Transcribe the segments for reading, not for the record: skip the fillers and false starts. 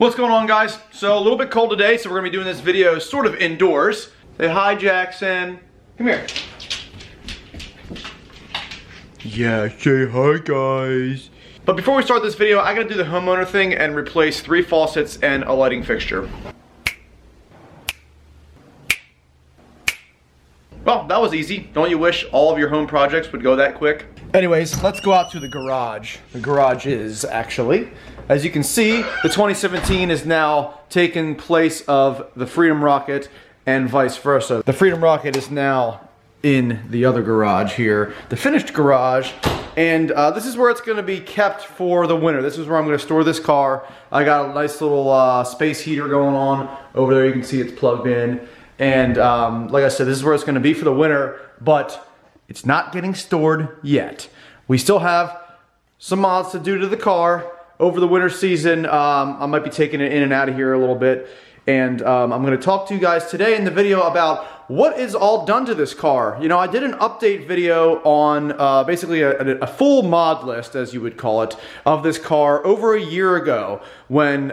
What's going on, guys? So a little bit cold today, so we're gonna be doing this video sort of indoors. Say hi, Jackson. Come here. Yeah, say hi, guys. But before we start this video, I gotta do the homeowner thing and replace 3 faucets and a lighting fixture. Well, that was easy. Don't you wish all of your home projects would go that quick? Anyways, let's go out to the garage. The garage is actually, as you can see, the 2017 is now taking place of the Freedom Rocket and vice versa. The Freedom Rocket is now in the other garage here, the finished garage, and this is where it's going to be kept for the winter. This is where I'm going to store this car. I got a nice little space heater going on over there. You can see it's plugged in. And like I said, this is where it's going to be for the winter, but it's not getting stored yet. We still have some mods to do to the car over the winter season. I might be taking it in and out of here a little bit. And I'm going to talk to you guys today in the video about what is all done to this car. You know, I did an update video on basically a full mod list, as you would call it, of this car over a year ago when,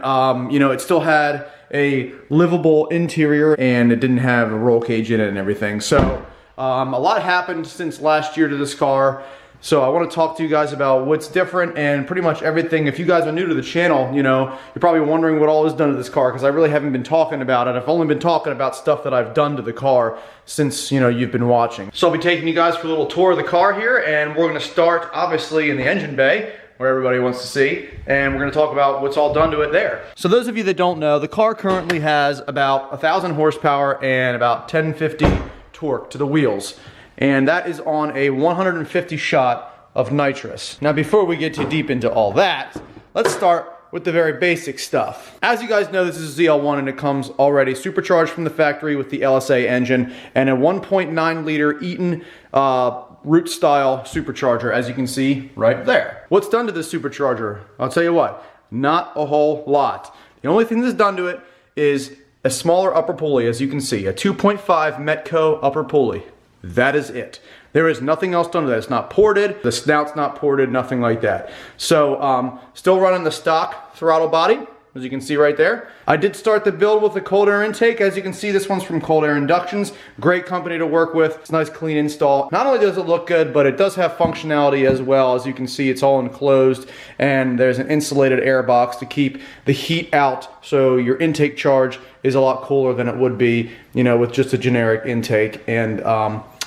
you know, it still had a livable interior and it didn't have a roll cage in it and everything. So a lot happened since last year to this car. So I want to talk to you guys about what's different and pretty much everything. If you guys are new to the channel, you know, you're probably wondering what all is done to this car because I really haven't been talking about it. I've only been talking about stuff that I've done to the car since, you know, you've been watching. So I'll be taking you guys for a little tour of the car here, and we're going to start obviously in the engine bay, where everybody wants to see, and we're going to talk about what's all done to it there. So those of you that don't know, the car currently has about 1,000 horsepower and about 1050 torque to the wheels, and that is on a 150 shot of nitrous. Now before we get too deep into all that, let's start with the very basic stuff. As you guys know, this is a ZL1 and it comes already supercharged from the factory with the LSA engine and a 1.9 liter Eaton root style supercharger, as you can see right there. What's done to this supercharger? I'll tell you what, not a whole lot. The only thing that's done to it is a smaller upper pulley, as you can see, a 2.5 Metco upper pulley. That is it. There is nothing else done to that. It's not ported, the snout's not ported, nothing like that. So still running the stock throttle body, as you can see right there. I did start the build with the cold air intake. As you can see, this one's from Cold Air Inductions. Great company to work with. It's a nice clean install. Not only does it look good, but it does have functionality as well. As you can see, it's all enclosed and there's an insulated air box to keep the heat out, so your intake charge is a lot cooler than it would be, you know, with just a generic intake. And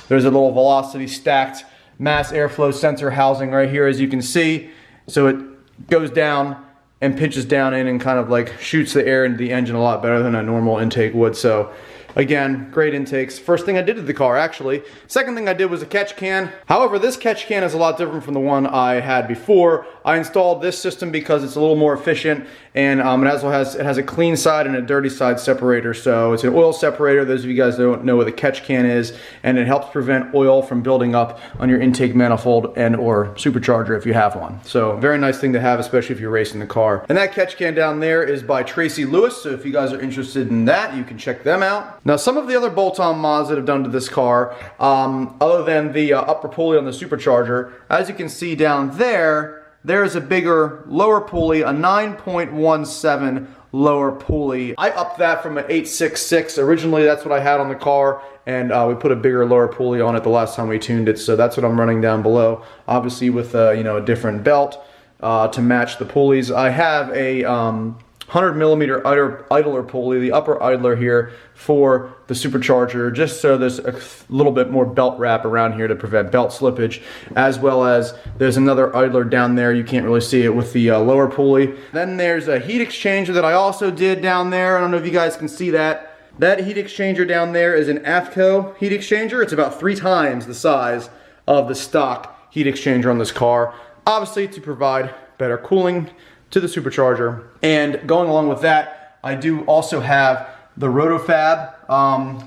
there's a little velocity stacked mass airflow sensor housing right here, as you can see. So it goes down and pinches down in and kind of like shoots the air into the engine a lot better than a normal intake would. So again, great intakes. First thing I did to the car, actually. Second thing I did was a catch can. However, this catch can is a lot different from the one I had before. I installed this system because it's a little more efficient, and it also has a clean side and a dirty side separator. So it's an oil separator, those of you guys that don't know what a catch can is, and it helps prevent oil from building up on your intake manifold and or supercharger if you have one. So very nice thing to have, especially if you're racing the car. And that catch can down there is by Tracy Lewis, so if you guys are interested in that, you can check them out. Now, some of the other bolt-on mods that have done to this car, other than the upper pulley on the supercharger, as you can see down there, there's a bigger lower pulley, a 9.17 lower pulley. I upped that from an 866. Originally, that's what I had on the car, and we put a bigger lower pulley on it the last time we tuned it, so that's what I'm running down below. Obviously, with you know, a different belt to match the pulleys. I have a 100 millimeter idler pulley, the upper idler here for the supercharger, just so there's a little bit more belt wrap around here to prevent belt slippage, as well as there's another idler down there. You can't really see it with the lower pulley. Then there's a heat exchanger that I also did down there. I don't know if you guys can see that. That heat exchanger down there is an AFCO heat exchanger. It's about 3 times the size of the stock heat exchanger on this car, obviously to provide better cooling to the supercharger. And going along with that, I do also have the RotoFab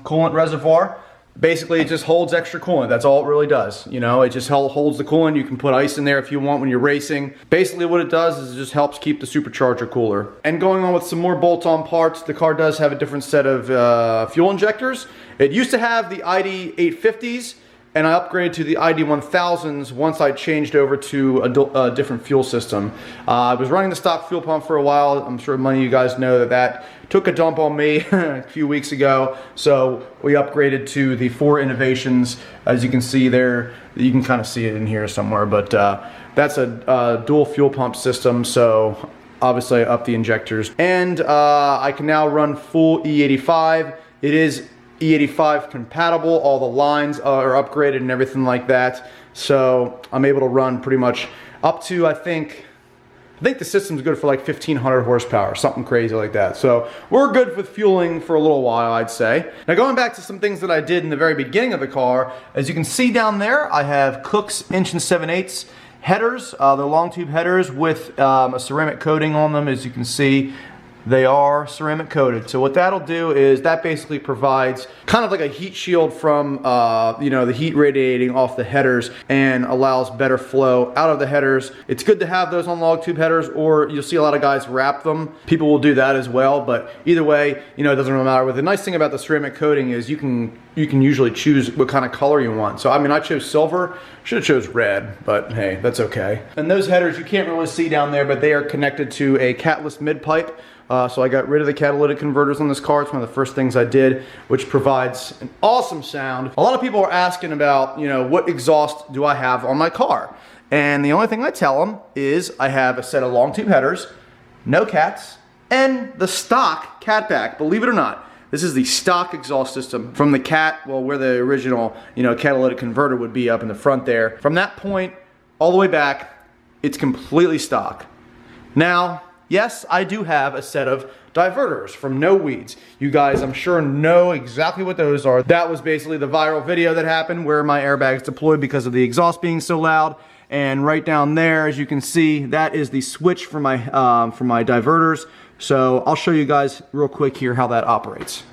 coolant reservoir. Basically, it just holds extra coolant. That's all it really does. You know, it just holds the coolant. You can put ice in there if you want when you're racing. Basically, what it does is it just helps keep the supercharger cooler. And going on with some more bolt-on parts, the car does have a different set of fuel injectors. It used to have the ID 850s, and I upgraded to the ID1000s once I changed over to a different fuel system. I was running the stock fuel pump for a while. I'm sure many of you guys know that took a dump on me a few weeks ago, so we upgraded to the 4 Innovations. As you can see there, you can kind of see it in here somewhere, but that's a dual fuel pump system, so obviously I upped the injectors. And I can now run full E85. It is E85 compatible. All the lines are upgraded and everything like that. So I'm able to run pretty much up to, I think the system's good for like 1500 horsepower, something crazy like that. So we're good with fueling for a little while, I'd say. Now going back to some things that I did in the very beginning of the car, as you can see down there, I have Cook's 1 7/8" headers. They're long tube headers with a ceramic coating on them. As you can see, they are ceramic coated. So what that'll do is that basically provides kind of like a heat shield from you know, the heat radiating off the headers, and allows better flow out of the headers. It's good to have those on log tube headers, or you'll see a lot of guys wrap them. People will do that as well, but either way, you know, it doesn't really matter. But the nice thing about the ceramic coating is you can usually choose what kind of color you want. So I mean, I chose silver. Should have chose red, but hey, that's okay. And those headers you can't really see down there, but they are connected to a catless mid pipe. So I got rid of the catalytic converters on this car. It's one of the first things I did, which provides an awesome sound. A lot of people are asking about, you know, what exhaust do I have on my car? And the only thing I tell them is I have a set of long tube headers, no cats, and the stock cat back. Believe it or not, this is the stock exhaust system from the cat, well, where the original, you know, catalytic converter would be up in the front there. From that point all the way back, it's completely stock. Now, yes, I do have a set of diverters from No Weeds. You guys, I'm sure, know exactly what those are. That was basically the viral video that happened where my airbags deployed because of the exhaust being so loud. And right down there, as you can see, that is the switch for my diverters. So I'll show you guys real quick here how that operates.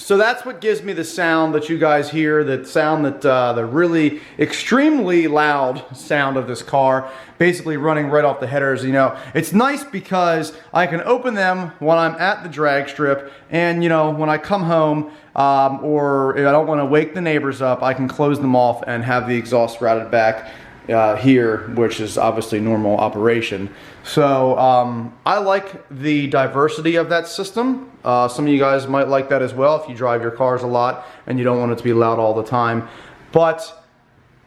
So that's what gives me the sound that you guys hear, that sound that the really extremely loud sound of this car, basically running right off the headers. You know, it's nice because I can open them when I'm at the drag strip, and you know, when I come home, or if I don't want to wake the neighbors up, I can close them off and have the exhaust routed back here, which is obviously normal operation. So I like the diversity of that system. Some of you guys might like that as well if you drive your cars a lot and you don't want it to be loud all the time. But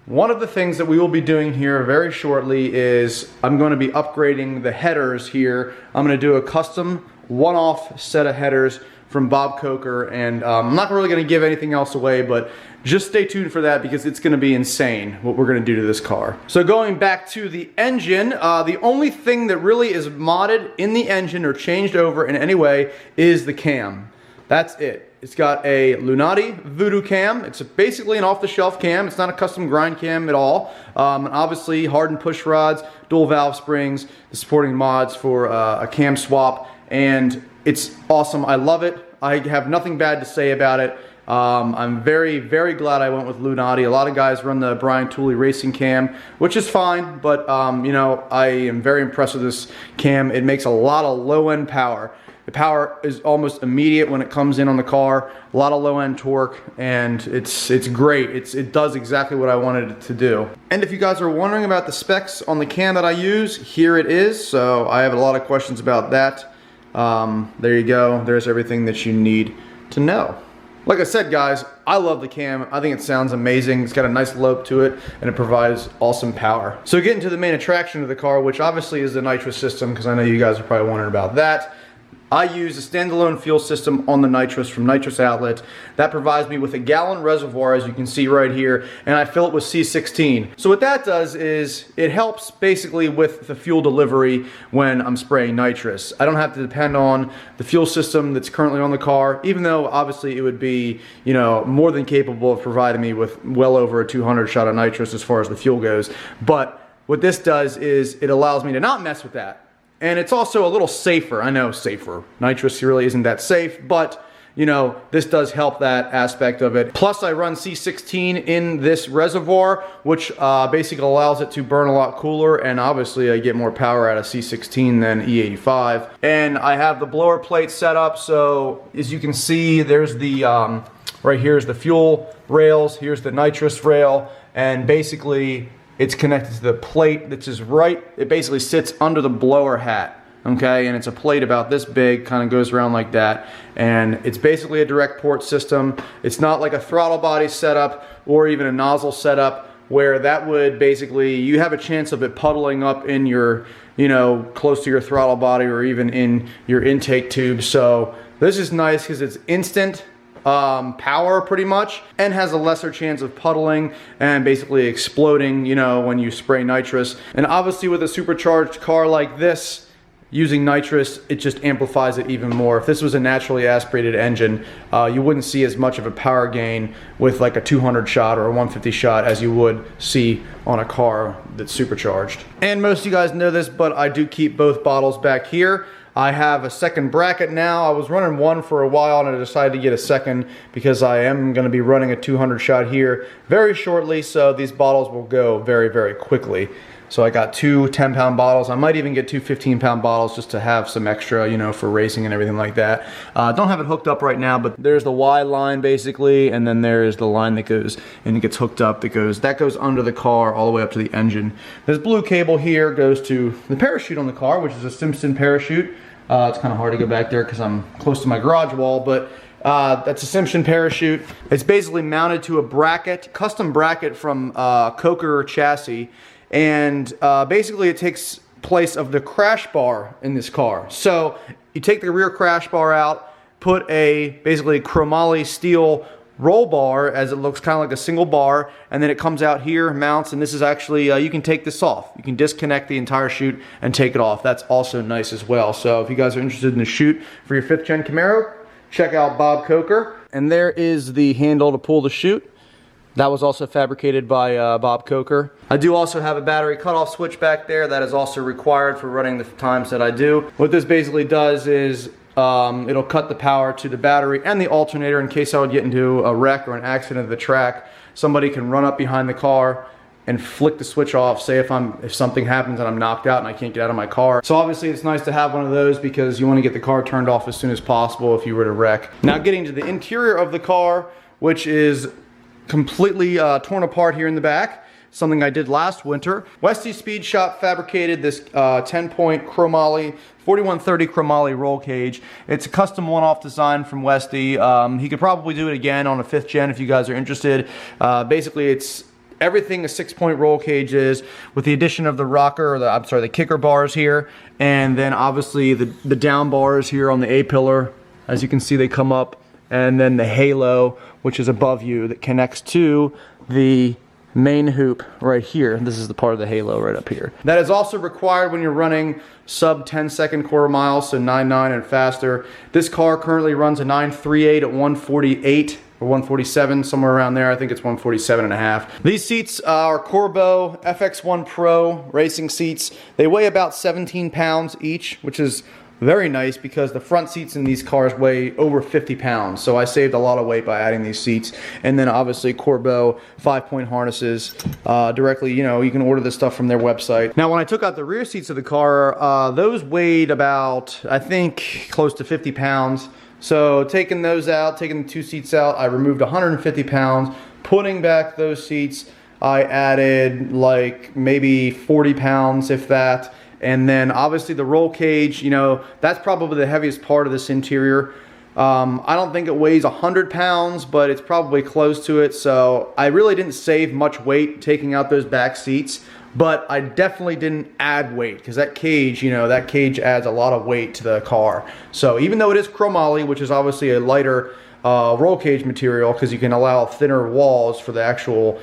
one of the things that we will be doing here very shortly is I'm going to be upgrading the headers here. I'm going to do a custom one-off set of headers from Bob Coker, and I'm not really going to give anything else away, but just stay tuned for that because it's going to be insane what we're going to do to this car. So going back to the engine, the only thing that really is modded in the engine or changed over in any way is the cam. That's it. It's got a Lunati Voodoo cam. It's basically an off-the-shelf cam. It's not a custom grind cam at all. Obviously hardened push rods, dual valve springs, the supporting mods for a cam swap, and it's awesome. I love it. I have nothing bad to say about it. I'm very, very glad I went with Lunati. A lot of guys run the Brian Tooley Racing cam, which is fine, but you know, I am very impressed with this cam. It makes a lot of low-end power. The power is almost immediate when it comes in on the car. A lot of low-end torque, and it's great. It does exactly what I wanted it to do. And if you guys are wondering about the specs on the cam that I use, here it is. So I have a lot of questions about that. There you go. There's everything that you need to know. Like I said, guys, I love the cam. I think it sounds amazing. It's got a nice lope to it, and it provides awesome power. So getting to the main attraction of the car, which obviously is the nitrous system, because I know you guys are probably wondering about that. I use a standalone fuel system on the nitrous from Nitrous Outlet. That provides me with a gallon reservoir, as you can see right here, and I fill it with C16. So what that does is it helps basically with the fuel delivery when I'm spraying nitrous. I don't have to depend on the fuel system that's currently on the car, even though obviously it would be, you know, more than capable of providing me with well over a 200 shot of nitrous as far as the fuel goes. But what this does is it allows me to not mess with that. And it's also a little safer. I know, safer. Nitrous really isn't that safe, but you know, this does help that aspect of it. Plus I run C16 in this reservoir, which basically allows it to burn a lot cooler, and obviously I get more power out of C16 than E85. And I have the blower plate set up, so as you can see, there's the, right here is the fuel rails, here's the nitrous rail, and basically it's connected to the plate that's just right, it basically sits under the blower hat, okay? And it's a plate about this big, kind of goes around like that, and it's basically a direct port system. It's not like a throttle body setup or even a nozzle setup where that would basically, you have a chance of it puddling up in your, you know, close to your throttle body or even in your intake tube. So this is nice because it's instant power pretty much, and has a lesser chance of puddling and basically exploding, you know, when you spray nitrous. And obviously with a supercharged car like this, using nitrous, it just amplifies it even more. If this was a naturally aspirated engine, you wouldn't see as much of a power gain with like a 200 shot or a 150 shot as you would see on a car that's supercharged. And most of you guys know this, but I do keep both bottles back here. I have a second bracket now. I was running one for a while and I decided to get a second because I am going to be running a 200 shot here very shortly, so these bottles will go very, very quickly. So I got two 10-pound bottles. I might even get two 15-pound bottles just to have some extra, you know, for racing and everything like that. Don't have it hooked up right now, but there's the Y line basically, and then there's the line that goes and it gets hooked up, that goes under the car all the way up to the engine. This blue cable here goes to the parachute on the car, which is a Simpson parachute. It's kind of hard to go back there because I'm close to my garage wall, but that's a Simpson parachute. It's basically mounted to a bracket, custom bracket from Coker chassis, and basically it takes place of the crash bar in this car. So you take the rear crash bar out, put a basically chromoly steel roll bar, as it looks kind of like a single bar, and then it comes out here, mounts, and this is actually, you can take this off. You can disconnect the entire chute and take it off. That's also nice as well. So if you guys are interested in the chute for your 5th gen Camaro, check out Bob Coker. And there is the handle to pull the chute. That was also fabricated by Bob Coker. I do also have a battery cutoff switch back there. That is also required for running the times that I do. What this basically does is it'll cut the power to the battery and the alternator in case I would get into a wreck or an accident of the track. Somebody can run up behind the car and flick the switch off, say if something happens and I'm knocked out and I can't get out of my car. So obviously it's nice to have one of those because you want to get the car turned off as soon as possible if you were to wreck. Now getting to the interior of the car, which is completely torn apart here in the back. Something I did last winter. Westy Speed Shop fabricated this 10-point chromoly, 4130 chromoly roll cage. It's a custom one-off design from Westy. He could probably do it again on a 5th gen if you guys are interested. Basically, it's everything a 6-point roll cage is, with the addition of the rocker, or the kicker bars here, and then obviously the down bars here on the A-pillar. As you can see, they come up, and then the halo, which is above you, that connects to the main hoop right here. This is the part of the halo right up here. That is also required when you're running sub 10-second quarter miles, so 9.9 and faster. This car currently runs a 9.38 at 148 or 147, somewhere around there. I think it's 147.5. These seats are Corbeau FX1 Pro racing seats. They weigh about 17 pounds each, which is very nice because the front seats in these cars weigh over 50 pounds. So I saved a lot of weight by adding these seats. And then obviously Corbeau 5-point harnesses directly, you know, you can order this stuff from their website. Now when I took out the rear seats of the car, those weighed about, I think, close to 50 pounds. So taking those out, taking the 2 seats out, I removed 150 pounds. Putting back those seats, I added like maybe 40 pounds, if that. And then obviously the roll cage, you know, that's probably the heaviest part of this interior. I don't think it weighs 100 pounds, but it's probably close to it. So I really didn't save much weight taking out those back seats, but I definitely didn't add weight because that cage, you know, that cage adds a lot of weight to the car. So even though it is chromoly, which is obviously a lighter roll cage material because you can allow thinner walls for the actual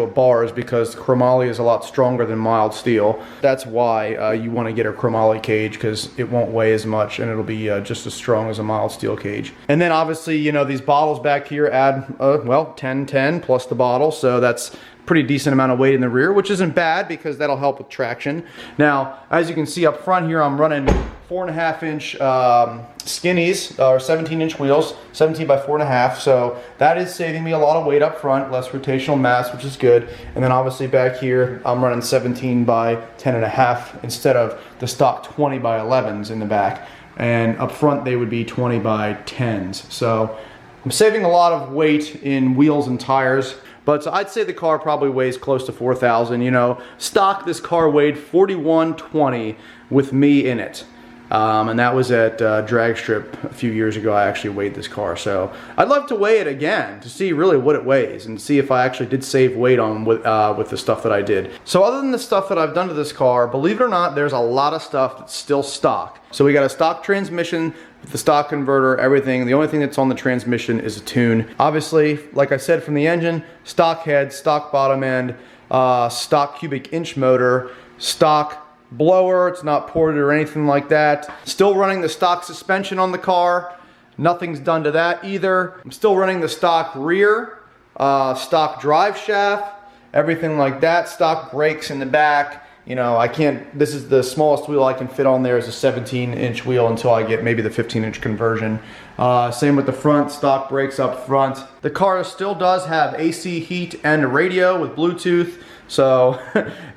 bars, because chromoly is a lot stronger than mild steel. That's why you want to get a chromoly cage, because it won't weigh as much and it'll be just as strong as a mild steel cage. And then obviously, you know, these bottles back here add well, 10 plus the bottle, so that's pretty decent amount of weight in the rear, which isn't bad because that'll help with traction. Now, as you can see up front here, I'm running 4.5 inch skinnies, or 17-inch wheels, 17 by 4.5, so that is saving me a lot of weight up front, less rotational mass, which is good. And then obviously back here, I'm running 17 by 10.5 instead of the stock 20 by 11s in the back. And up front, they would be 20 by 10s. So I'm saving a lot of weight in wheels and tires. But so I'd say the car probably weighs close to 4,000. You know, stock, this car weighed 4120 with me in it. And that was at Drag Strip a few years ago. I actually weighed this car. So I'd love to weigh it again to see really what it weighs and see if I actually did save weight on with the stuff that I did. So other than the stuff that I've done to this car, believe it or not, there's a lot of stuff that's still stock. So we got a stock transmission with the stock converter, everything. The only thing that's on the transmission is a tune. Obviously, like I said, from the engine, stock head, stock bottom end, stock cubic inch motor, stock blower. It's not ported or anything like that. Still running the stock suspension on the car. Nothing's done to that either. I'm still running the stock rear, stock drive shaft, everything like that. Stock brakes in the back. You know, I can't, this is the smallest wheel I can fit on there is a 17-inch wheel until I get maybe the 15-inch conversion. Same with the front, stock brakes up front. The car still does have AC heat and a radio with Bluetooth. So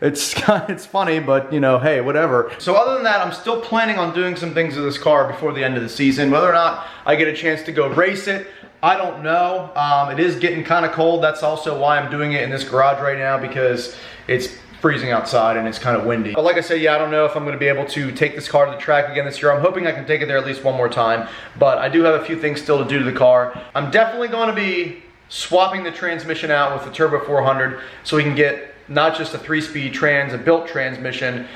it's funny, but you know, hey, whatever. So other than that, I'm still planning on doing some things with this car before the end of the season. Whether or not I get a chance to go race it, I don't know. It is getting kind of cold. That's also why I'm doing it in this garage right now, because it's freezing outside and it's kind of windy. But like I said, yeah, I don't know if I'm going to be able to take this car to the track again this year. I'm hoping I can take it there at least one more time, but I do have a few things still to do to the car. I'm definitely going to be swapping the transmission out with the Turbo 400 so we can get not just a 3-speed trans, a built transmission.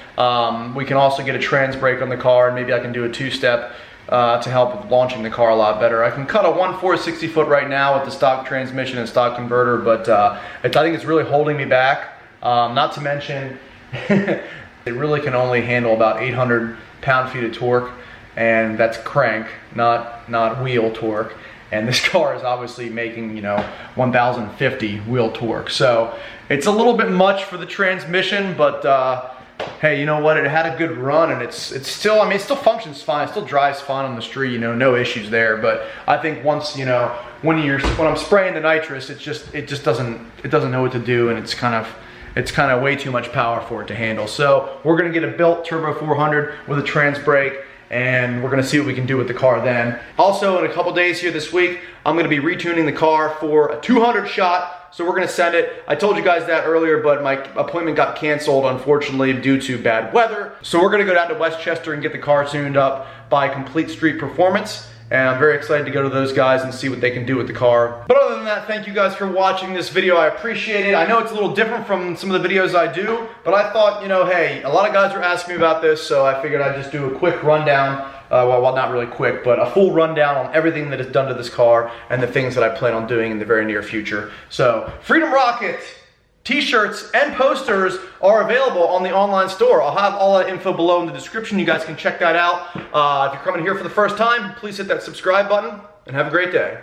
We can also get a trans brake on the car, and maybe I can do a 2-step to help with launching the car a lot better. I can cut a 1/4 60-foot right now with the stock transmission and stock converter, but I think it's really holding me back. Not to mention, it really can only handle about 800 pound-feet of torque, and that's crank, not wheel torque. And this car is obviously making, you know, 1050 wheel torque. So it's a little bit much for the transmission, but hey, you know what? It had a good run, and it's still, I mean, it still functions fine. It still drives fine on the street, you know, no issues there. But I think once, you know, when I'm spraying the nitrous, it just doesn't know what to do, and it's kind of way too much power for it to handle. So we're gonna get a built Turbo 400 with a trans brake, and we're gonna see what we can do with the car then. Also, in a couple days here this week, I'm gonna be retuning the car for a 200 shot. So we're gonna send it. I told you guys that earlier, but my appointment got canceled, unfortunately, due to bad weather. So we're gonna go down to Westchester and get the car tuned up by Complete Street Performance. And I'm very excited to go to those guys and see what they can do with the car. But other than that, thank you guys for watching this video. I appreciate it. I know it's a little different from some of the videos I do, but I thought, you know, hey, a lot of guys were asking me about this, so I figured I'd just do a quick rundown. Well, not really quick, but a full rundown on everything that is done to this car and the things that I plan on doing in the very near future. So, Freedom Rocket t-shirts and posters are available on the online store. I'll have all that info below in the description. You guys can check that out. If you're coming here for the first time, please hit that subscribe button and have a great day.